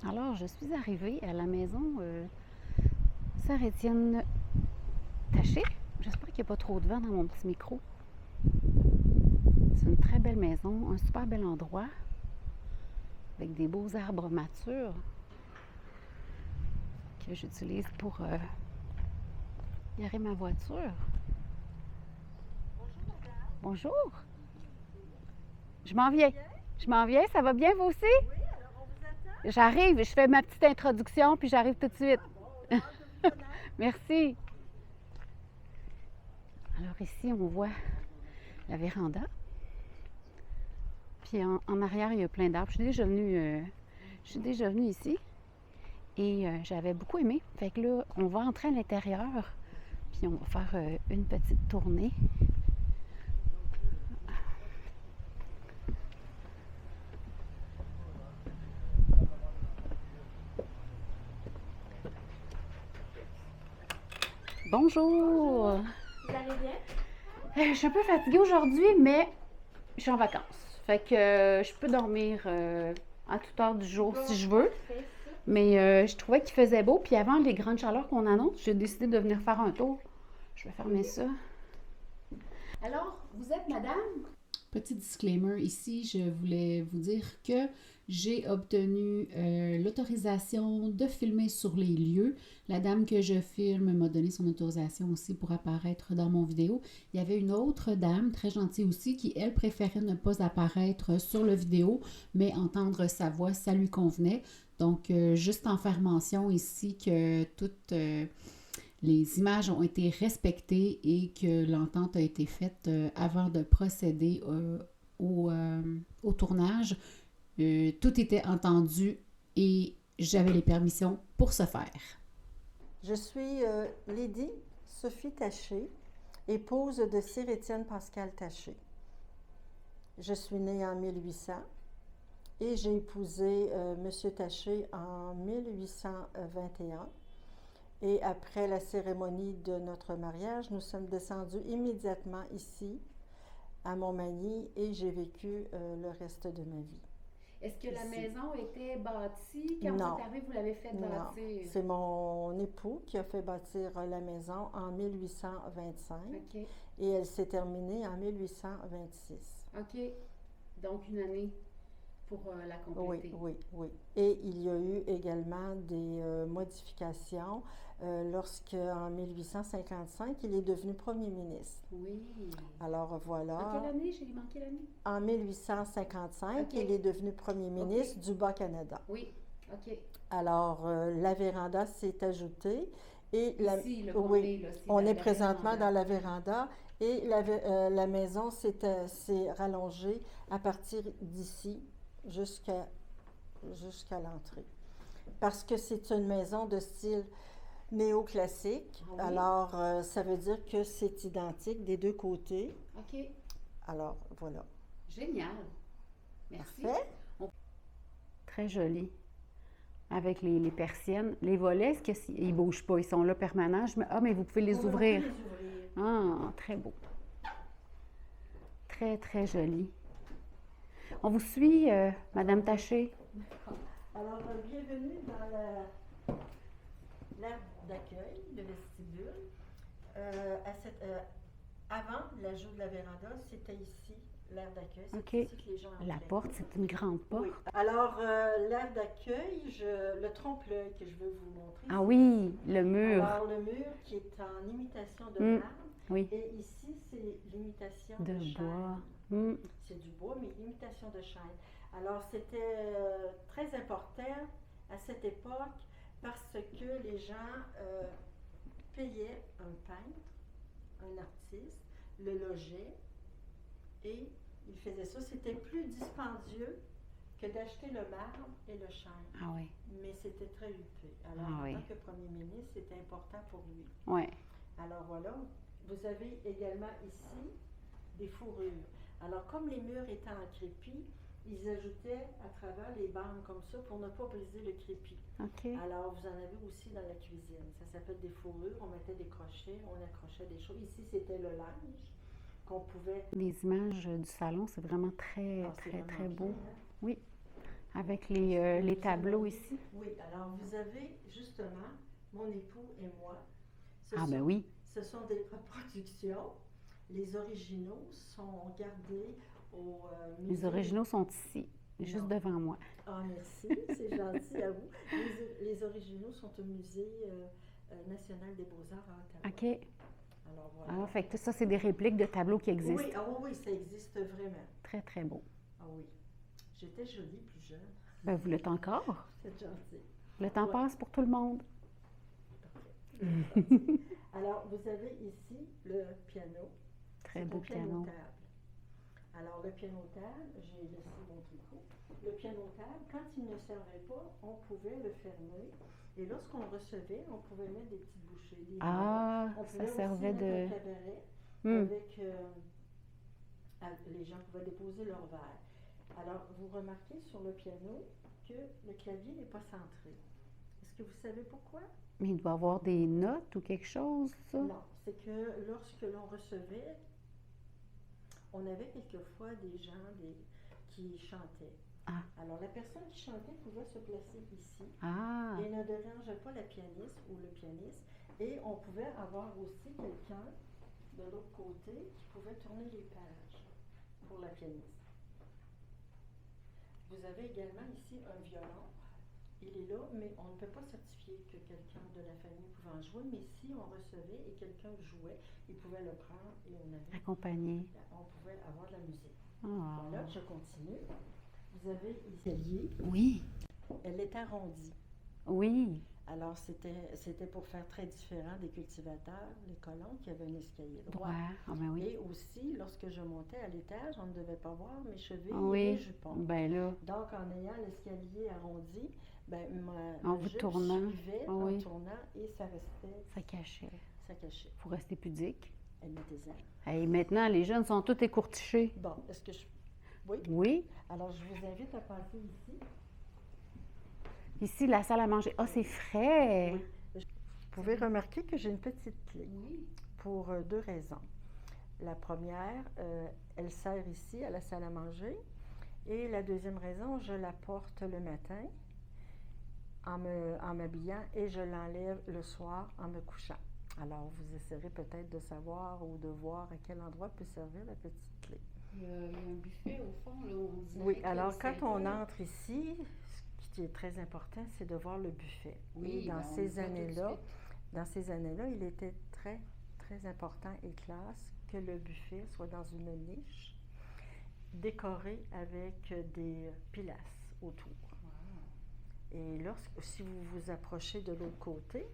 Alors, je suis arrivée à la maison Sœur-Étienne Taché. J'espère qu'il n'y a pas trop de vent dans mon petit micro. C'est une très belle maison, un super bel endroit, avec des beaux arbres matures que j'utilise pour garer ma voiture. Bonjour. Je m'en viens. Je m'en viens, ça va bien vous aussi? Oui, alors on vous attend. J'arrive, je fais ma petite introduction, puis j'arrive tout de suite. Bon, on a hâte de vous connaître. Merci. Alors ici, on voit la véranda. Puis en arrière, il y a plein d'arbres. Je suis déjà venue ici et j'avais beaucoup aimé. Fait que là, on va entrer à l'intérieur, puis on va faire une petite tournée. Bonjour! Vous allez bien? Je suis un peu fatiguée aujourd'hui, mais je suis en vacances. Fait que je peux dormir à toute heure du jour si je veux. Parfait, ça. Mais je trouvais qu'il faisait beau. Puis avant les grandes chaleurs qu'on annonce, j'ai décidé de venir faire un tour. Je vais fermer ça. Alors, vous êtes madame? Petit disclaimer ici, je voulais vous dire que j'ai obtenu l'autorisation de filmer sur les lieux. La dame que je filme m'a donné son autorisation aussi pour apparaître dans mon vidéo. Il y avait une autre dame, très gentille aussi, qui, elle, préférait ne pas apparaître sur le vidéo, mais entendre sa voix, ça lui convenait. Donc, juste en faire mention ici que toutes les images ont été respectées et que l'entente a été faite avant de procéder au tournage. Tout était entendu et j'avais les permissions pour ce faire. Je suis Lydie Sophie Taché, épouse de Sir Étienne Pascal Taché. Je suis née en 1800 et j'ai épousé M. Taché en 1821. Et après la cérémonie de notre mariage, nous sommes descendus immédiatement ici, à Montmagny, et j'ai vécu le reste de ma vie. Est-ce que la Ici. maison était bâtie? Quand Non. vous êtes arrivé, vous l'avez fait Non, bâtir? c'est mon époux qui a fait bâtir la maison en 1825 OK. et elle s'est terminée en 1826. OK. Donc, une année pour la Oui, compléter. oui, oui. Et il y a eu également des modifications lorsque, en 1855, il est devenu premier ministre. Oui. Alors En voilà, quelle année? J'ai manqué l'année? en 1855, OK. il est devenu premier ministre du Bas-Canada. Oui. OK. Alors, la véranda s'est ajoutée et Ici, là, oui, là, c'est on la est présentement véranda. dans la véranda et la maison s'est rallongée à partir d'ici jusqu'à l'entrée. Parce que c'est une maison de style néoclassique, Ah oui? alors ça veut dire que c'est identique des deux côtés. OK. Alors, voilà. Génial. Merci. Parfait. Très joli. Avec les persiennes. Les volets, est-ce qu'ils ne bougent pas? Ils sont là permanents. Mais vous pouvez les On va ouvrir. les ouvrir. Ah, très beau. Très, très joli. On vous suit, Madame Taché? Alors, bienvenue dans l'aire d'accueil, le vestibule. Avant l'ajout de la véranda, c'était ici l'aire d'accueil. C'est OK. ici que les gens La entraient. porte, c'est une grande porte. Oui. Alors, l'aire d'accueil, le trompe-l'œil que je veux vous montrer. Ah oui, le mur. Alors, le mur qui est en imitation de Mm. marbre. Oui. Et ici, c'est l'imitation De de chêne. bois. Mm. C'est du bois, mais imitation de chêne. Alors, c'était très important à cette époque parce que les gens payaient un peintre, un artiste, le logeaient et ils faisaient ça. C'était plus dispendieux que d'acheter le marbre et le chêne. Ah oui. Mais c'était très huppé. Alors, Ah en oui. tant que premier ministre, c'était important pour lui. Oui. Alors voilà, vous avez également ici des fourrures. Alors comme les murs étaient en crépi, ils ajoutaient à travers les bandes comme ça pour ne pas briser le crépi. OK. Alors vous en avez aussi dans la cuisine. Ça s'appelle des fourrures, on mettait des crochets, on accrochait des choses. Ici c'était le linge qu'on pouvait... Les images du salon, c'est vraiment très, Ah, c'est très, vraiment très beau. bien, hein? Oui. Avec les tableaux ici. Oui, alors vous avez justement mon époux et moi. Ce Ah, ben sont, oui. ce sont des reproductions. Les originaux sont gardés au Les musée. originaux sont ici, juste Non. devant moi. Ah, merci, c'est gentil à vous. Les originaux sont au musée national des beaux-arts à Ottawa. OK. Alors voilà. Ah, fait que ça, c'est des répliques de tableaux qui existent. Oui, oui, ça existe vraiment. Très, très beau. Ah oui. J'étais jolie plus jeune. Ben, vous l'êtes encore. C'est gentil. Le temps Ouais. passe pour tout le monde. Parfait. Gentil. Alors, vous avez ici le piano. Très C'est beau un piano. piano-table. Alors, le piano-table, j'ai laissé mon tricot. Le piano-table, quand il ne servait pas, on pouvait le fermer. Et lorsqu'on recevait, on pouvait mettre des petites bouchées, des Ah, verres. On ça pouvait aussi servait mettre de... un cabaret Hmm. avec... les gens pouvaient déposer leur verre. Alors, vous remarquez sur le piano que le clavier n'est pas centré. Est-ce que vous savez pourquoi? Mais il doit y avoir des notes ou quelque chose, ça? Non, c'est que lorsque l'on recevait, on avait quelquefois des gens qui chantaient. Ah. Alors, la personne qui chantait pouvait se placer ici Ah, et ne dérangeait pas la pianiste ou le pianiste. Et on pouvait avoir aussi quelqu'un de l'autre côté qui pouvait tourner les pages pour la pianiste. Vous avez également ici un violon. Il est là, mais on ne peut pas certifier que quelqu'un de la famille pouvait en jouer, mais si on recevait et quelqu'un jouait, il pouvait le prendre et accompagné. on pouvait avoir de la musique. Ah. Voilà, je continue. Vous avez l'escalier, Oui, elle est arrondie. oui. Alors, c'était pour faire très différent des cultivateurs, les colons, qui avaient un escalier droit. Droit. Ah, ben oui. Et aussi, lorsque je montais à l'étage, on ne devait pas voir mes chevilles Oui. et mes jupons. Ben là, Donc, en ayant l'escalier arrondi, ben, En ma vous jupe tournant. suivait Ah en oui. tournant et ça restait, ça cachait. ça cachait. Faut rester pudique. Elle mettait ça. Hey, maintenant, les jeunes sont tous écourtichés. Bon, est-ce que je... Oui. Oui. Alors, je vous invite à passer ici. Ici, la salle à manger. Ah, c'est frais. Oui. Vous pouvez remarquer que j'ai une petite clé Oui. pour deux raisons. La première, elle sert ici à la salle à manger. Et la deuxième raison, je la porte le matin en m'habillant et je l'enlève le soir en me couchant. Alors, vous essaierez peut-être de savoir ou de voir à quel endroit peut servir la petite clé. Il y a un buffet au fond, là, on dirait Oui, que alors c'est quand on pas- entre ici, ce qui est très important, c'est de voir le buffet. Oui, Et dans ben, on le ces voit tout de années-là, suite. dans ces années-là, il était très, très important et classe que le buffet soit dans une niche décorée avec des pilastres autour. Et si vous vous approchez de l'autre côté,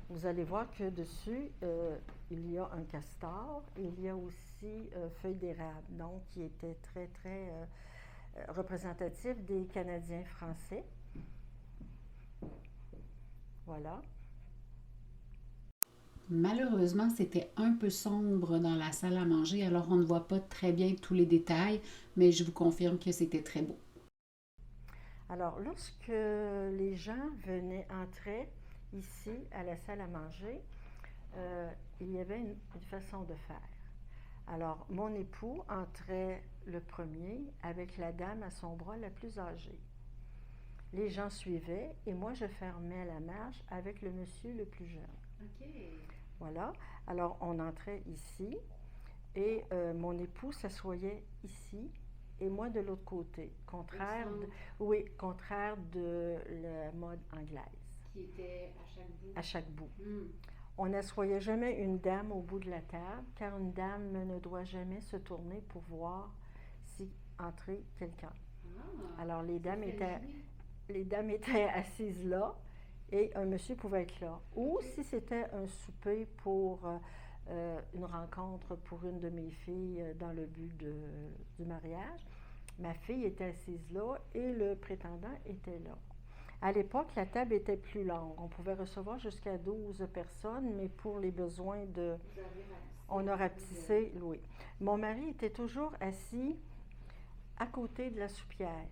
vous allez voir que dessus, il y a un castor, il y a aussi feuilles d'érable, donc qui était très, très représentatif des Canadiens français. Voilà. Malheureusement, c'était un peu sombre dans la salle à manger, alors on ne voit pas très bien tous les détails, mais je vous confirme que c'était très beau. Alors, lorsque les gens entraient ici à la salle à manger, il y avait une façon de faire. Alors, mon époux entrait le premier avec la dame à son bras la plus âgée. Les gens suivaient et moi, je fermais la marche avec le monsieur le plus jeune. OK. Voilà. Alors, on entrait ici et mon époux s'assoyait ici et moi de l'autre côté. Contraire de la mode anglaise. Qui était à chaque bout. À chaque bout. Mm. On n'assoyait jamais une dame au bout de la table, car une dame ne doit jamais se tourner pour voir si entrait quelqu'un. Ah, Alors, les dames ça fait étaient assises là et un monsieur pouvait être là. Ou si c'était un souper pour une rencontre pour une de mes filles dans le but du mariage, ma fille était assise là et le prétendant était là. À l'époque, la table était plus longue. On pouvait recevoir jusqu'à 12 personnes, mais pour les besoins on a rapetissé, oui. Mon mari était toujours assis à côté de la soupière.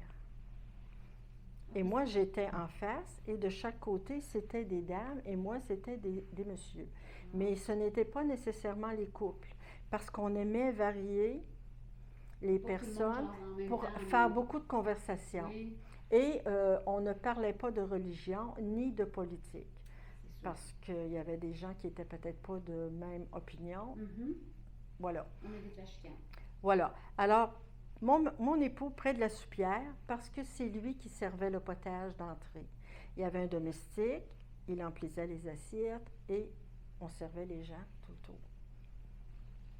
Et moi, j'étais en face, et de chaque côté, c'était des dames, et moi, c'était des messieurs. Mais ce n'était pas nécessairement les couples, parce qu'on aimait varier les Pour que tout le monde personnes jase en même pour temps, faire oui. beaucoup de conversations. Oui, Et on ne parlait pas de religion ni de politique c'est sûr. parce qu'il y avait des gens qui étaient peut-être pas de même opinion. Mhm. Voilà. On évite la chicane. Voilà. Alors, mon époux près de la soupière parce que c'est lui qui servait le potage d'entrée. Il y avait un domestique, il emplissait les assiettes et on servait les gens tout le tour.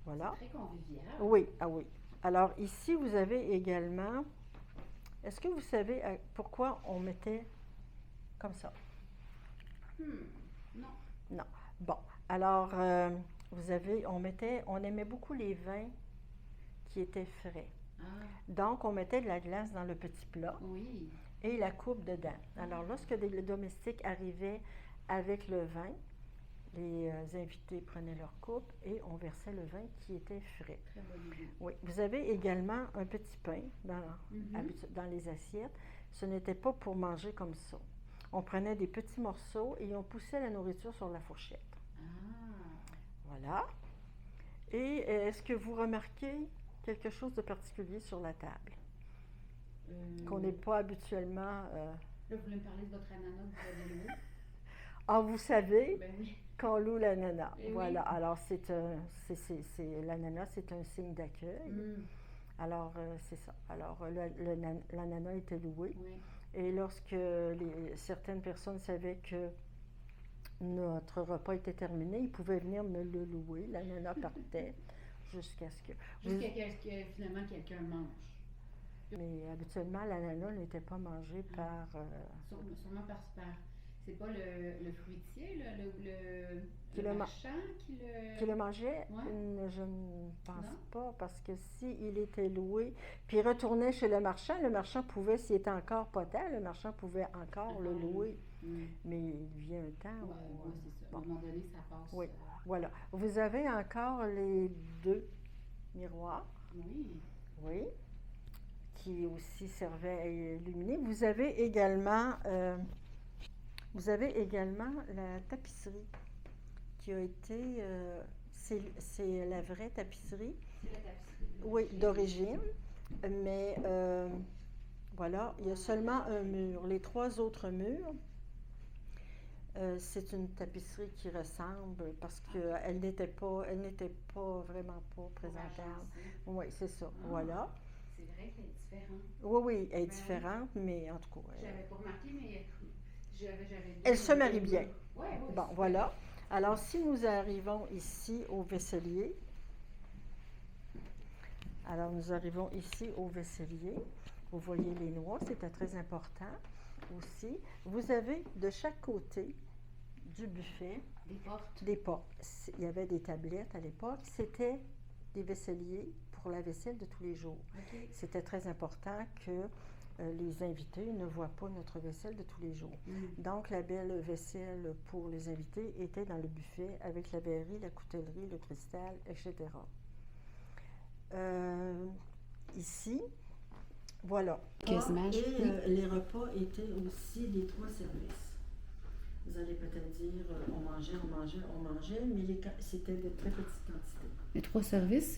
Voilà. C'est très convivial. Oui, ah oui. Alors ici, vous avez également... Est-ce que vous savez pourquoi on mettait comme ça? Non. Non. Bon, alors, on aimait beaucoup les vins qui étaient frais. Ah, Donc, on mettait de la glace dans le petit plat oui. et la coupe dedans. Alors, lorsque les domestiques arrivaient avec le vin, les invités prenaient leur coupe et on versait le vin qui était frais. Très bonne idée. Oui, vous avez également un petit pain Mhm. dans les assiettes. Ce n'était pas pour manger comme ça. On prenait des petits morceaux et on poussait la nourriture sur la fourchette. Ah, Voilà. Et est-ce que vous remarquez quelque chose de particulier sur la table qu'on n'est pas habituellement... Là, vous voulez me parler de votre ananas que vous avez loué? Ah, vous savez Ben oui. qu'on loue l'ananas. Eh oui. Voilà. Alors, l'ananas, c'est un signe d'accueil. Alors, c'est ça. Alors, l'ananas était loué. Oui. Et lorsque certaines personnes savaient que notre repas était terminé, ils pouvaient venir me le louer. L'ananas partait jusqu'à ce que... Jusqu'à ce que finalement quelqu'un mange. Mais habituellement, l'ananas n'était pas mangé par... Sûrement par c'est pas le fruitier, là, Qui le le marchand qui le... Qui le mangeait, Ouais. je ne pense Non? pas, parce que s'il était loué, puis il retournait chez le marchand pouvait, s'il était encore potent, le marchand pouvait encore le louer. Mais il vient un temps où... Oui, c'est ça. bon. À un moment donné, ça passe. Oui. Voilà. Vous avez encore les 2 miroirs, Oui. oui, qui aussi servaient à illuminer. Vous avez également la tapisserie qui a été... c'est la vraie tapisserie. C'est la tapisserie. Oui, d'origine. Mais voilà, il y a seulement un mur. Les 3 autres murs, c'est une tapisserie qui ressemble parce qu'elle n'était pas vraiment pas présentable. Oui, c'est ça. Voilà. C'est vrai qu'elle est différente. Oui, elle est Ben oui. différente, mais en tout cas, J'avais pas remarqué, mais j'avais elle se marie bien. Oui, oui. Bon, voilà. Alors, si nous arrivons ici au vaisselier, vous voyez les noix, c'était très important aussi. Vous avez de chaque côté du buffet des portes. Il y avait des tablettes à l'époque, c'était des vaisseliers pour la vaisselle de tous les jours. Okay. C'était très important que les invités ne voient pas notre vaisselle de tous les jours. Donc, la belle vaisselle pour les invités était dans le buffet avec la verrerie, la coutellerie, le cristal, etc. Ici, voilà. Quasiment. Et les repas étaient aussi les 3 services. Vous allez peut-être dire, on mangeait, mais c'était de très petites quantités. Les 3 services,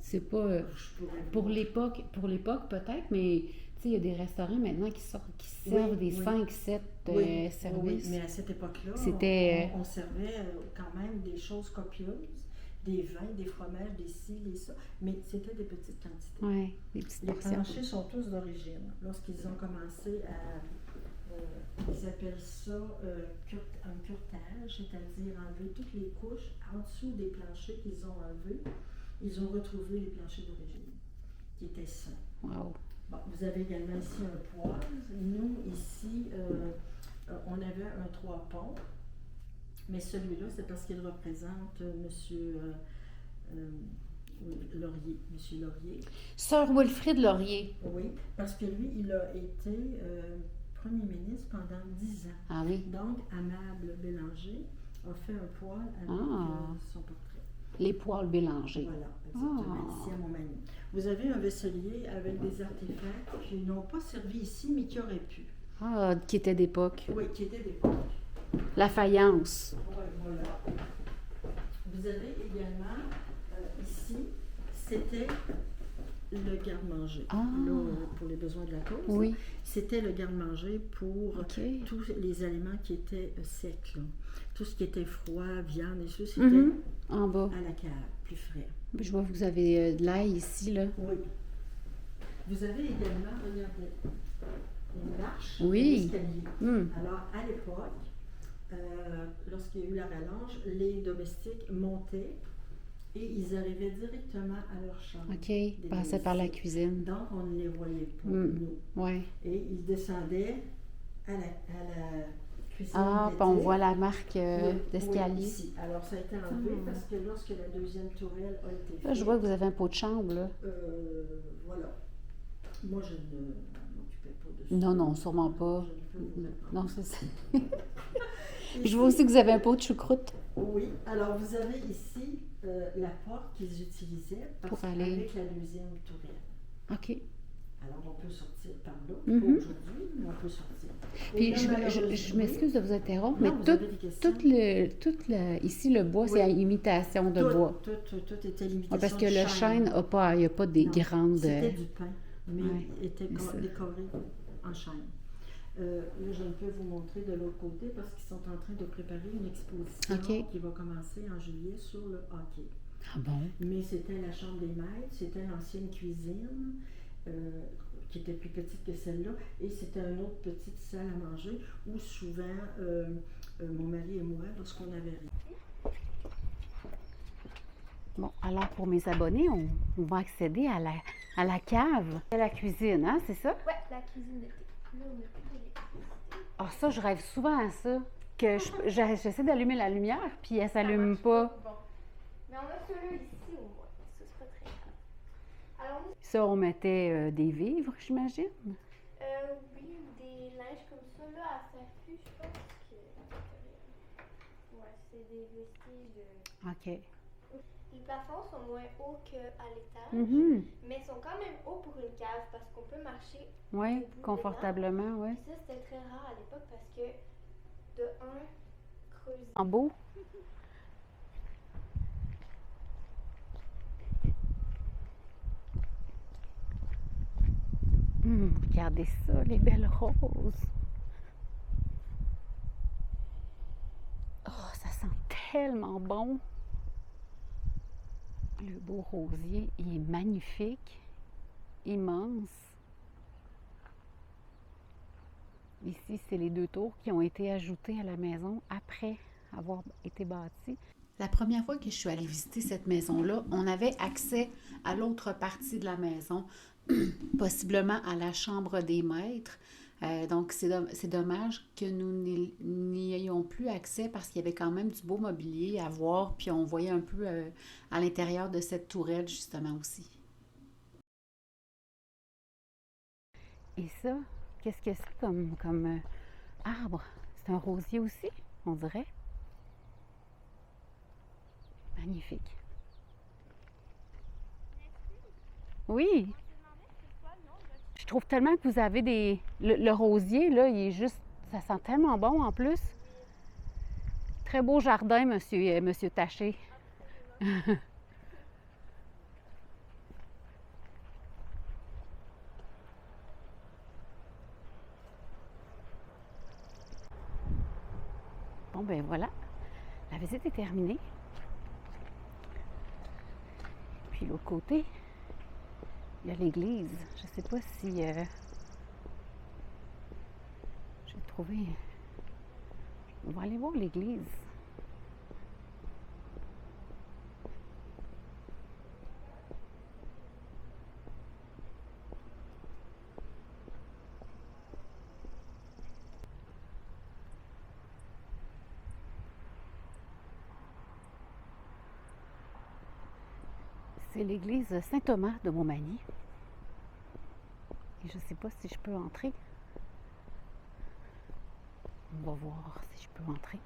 c'est pas pour l'époque peut-être, mais tu sais, il y a des restaurants maintenant qui servent des 5-7 services. Oui, mais à cette époque-là, C'était on servait quand même des choses copieuses, des vins, des fromages, des ci, des ça, mais c'était des petites quantités. Oui, des petites Les portions. planchers sont tous d'origine. Lorsqu'ils ont commencé à... ils appellent ça un curtage, c'est-à-dire enlever toutes les couches en dessous des planchers qu'ils ont enlevés. Ils ont retrouvé les planchers d'origine, qui étaient sains. Wow. Bon, vous avez également ici un poêle. Nous, ici, on avait un 3 ponts, mais celui-là, c'est parce qu'il représente Monsieur Laurier. Sir Wilfrid Laurier. Oui, parce que lui, il a été premier ministre pendant 10 ans. Ah oui. Donc, Amable Bélanger a fait un poêle avec son portrait. Les poêles Bélanger. Voilà, exactement, ici à Montmagny. Vous avez un vaisselier avec des artefacts qui n'ont pas servi ici, mais qui auraient pu. Ah, qui étaient d'époque. Oui, qui étaient d'époque. La faïence. Oui, voilà. Vous avez également, ici, c'était le garde-manger. Ah. Là, pour les besoins de la cause. Oui. C'était le garde-manger pour OK. tous les aliments qui étaient secs. Là. Tout ce qui était froid, viande et ça, c'était En bas. à la cave, plus frais. Je vois que vous avez de l'ail ici, là. Oui. Vous avez également, regardez, une marche, Oui. un escalier. Hum. Alors, à l'époque, lorsqu'il y a eu la rallonge, les domestiques montaient et ils arrivaient directement à leur chambre. OK. Ils passaient par la cuisine. Donc, on ne les voyait pas, Hum. nous. Oui. Et ils descendaient à la cuisine. Ah, puis on voit la marque d'escalier. Oui, ici. Alors, ça a été enlevé parce que lorsque la deuxième tourelle a été faite... Là, je vois que vous avez un pot de chambre, là. Voilà. Moi, je ne m'occupais pas de ça. Non, non, sûrement pas. Je ne peux vous répondre. Non, c'est ça. Ici, Je vois aussi que vous avez un pot de choucroute. oui, alors vous avez ici la porte qu'ils utilisaient Pour avec aller. la deuxième tourelle. OK. Alors on peut sortir par là, Mhm. pas aujourd'hui, mais on peut sortir. Puis Et là, je malheureusement- m'excuse de vous interrompre, Non, mais vous avez des questions? ici, le bois, Oui. c'est à imitation de bois. Tout était limité. Ouais, parce que le chêne n'a pas, il n'y a pas des Non, grandes... C'était du pain, mais ouais, il était c'est ça. décoré en chêne. Là, je ne peux vous montrer de l'autre côté parce qu'ils sont en train de préparer une exposition OK. qui va commencer en juillet sur le hockey. Ah bon? Mais c'était la chambre des maîtres, c'était l'ancienne cuisine qui était plus petite que celle-là, et c'était une autre petite salle à manger où souvent mon mari et moi, lorsqu'on avait ri. Bon, alors pour mes abonnés, on va accéder à la cave, à la cuisine, hein, c'est ça? Ouais, la cuisine d'été. Là, on n'a plus d'électricité. Ah, ça, je rêve souvent à ça. Que j'essaie d'allumer la lumière, puis elle s'allume pas. Bon. Mais on a celui ici au moins. Ça sera très grave. Alors, Ça, on mettait des vivres, j'imagine. oui, ou des linges comme ça, là, à faire plus, je pense que. Ouais, c'est des vestiges de. OK. Les plafonds sont moins hauts qu'à l'étage, Mhm. mais ils sont quand même hauts pour une cave parce qu'on peut marcher. Oui, Debout confortablement, oui. Puis ça, c'était très rare à l'époque parce que, de un, creuser. En beau? Regardez ça, les belles roses. Oh, ça sent tellement bon. Le beau rosier, il est magnifique, immense. Ici, c'est les 2 tours qui ont été ajoutées à la maison après avoir été bâties. La première fois que je suis allée visiter cette maison-là, on avait accès à l'autre partie de la maison, possiblement à la chambre des maîtres. Donc, c'est dommage que nous n'y ayons plus accès parce qu'il y avait quand même du beau mobilier à voir, puis on voyait un peu à l'intérieur de cette tourelle, justement, aussi. Et ça, qu'est-ce que c'est comme arbre? C'est un rosier aussi, on dirait. Magnifique. Oui. Je trouve tellement que vous avez le rosier, là, il est juste... Ça sent tellement bon, en plus. Très beau jardin, monsieur Taché. Bon, ben voilà. La visite est terminée. Puis l'autre côté, il y a l'église. Je ne sais pas si j'ai trouvé. On va aller voir l'église. C'est l'église Saint-Thomas de Montmagny. Et je ne sais pas si je peux entrer. On va voir si je peux entrer.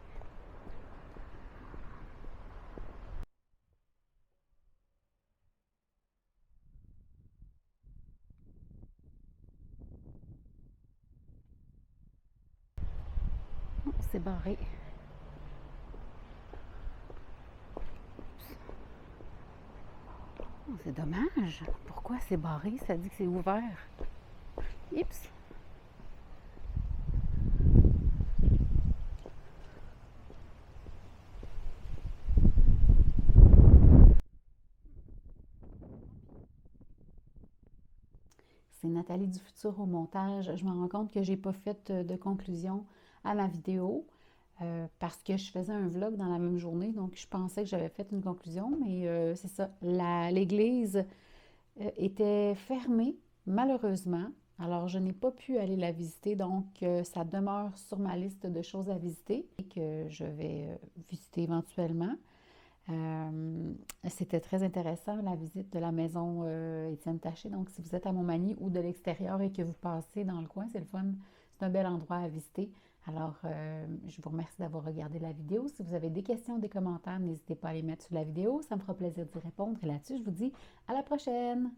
Oh, c'est barré. c'est dommage. Pourquoi c'est barré? Ça dit que c'est ouvert. Oups! C'est Nathalie du futur au montage. Je me rends compte que j'ai pas fait de conclusion à ma vidéo parce que je faisais un vlog dans la même journée, donc je pensais que j'avais fait une conclusion, mais c'est ça. L'église était fermée, malheureusement. Alors, je n'ai pas pu aller la visiter, donc ça demeure sur ma liste de choses à visiter et que je vais visiter éventuellement. C'était très intéressant, la visite de la maison Étienne Taché. Donc, si vous êtes à Montmagny ou de l'extérieur et que vous passez dans le coin, c'est le fun. C'est un bel endroit à visiter. Alors, je vous remercie d'avoir regardé la vidéo. Si vous avez des questions, des commentaires, n'hésitez pas à les mettre sous la vidéo. Ça me fera plaisir d'y répondre. Et là-dessus, je vous dis à la prochaine!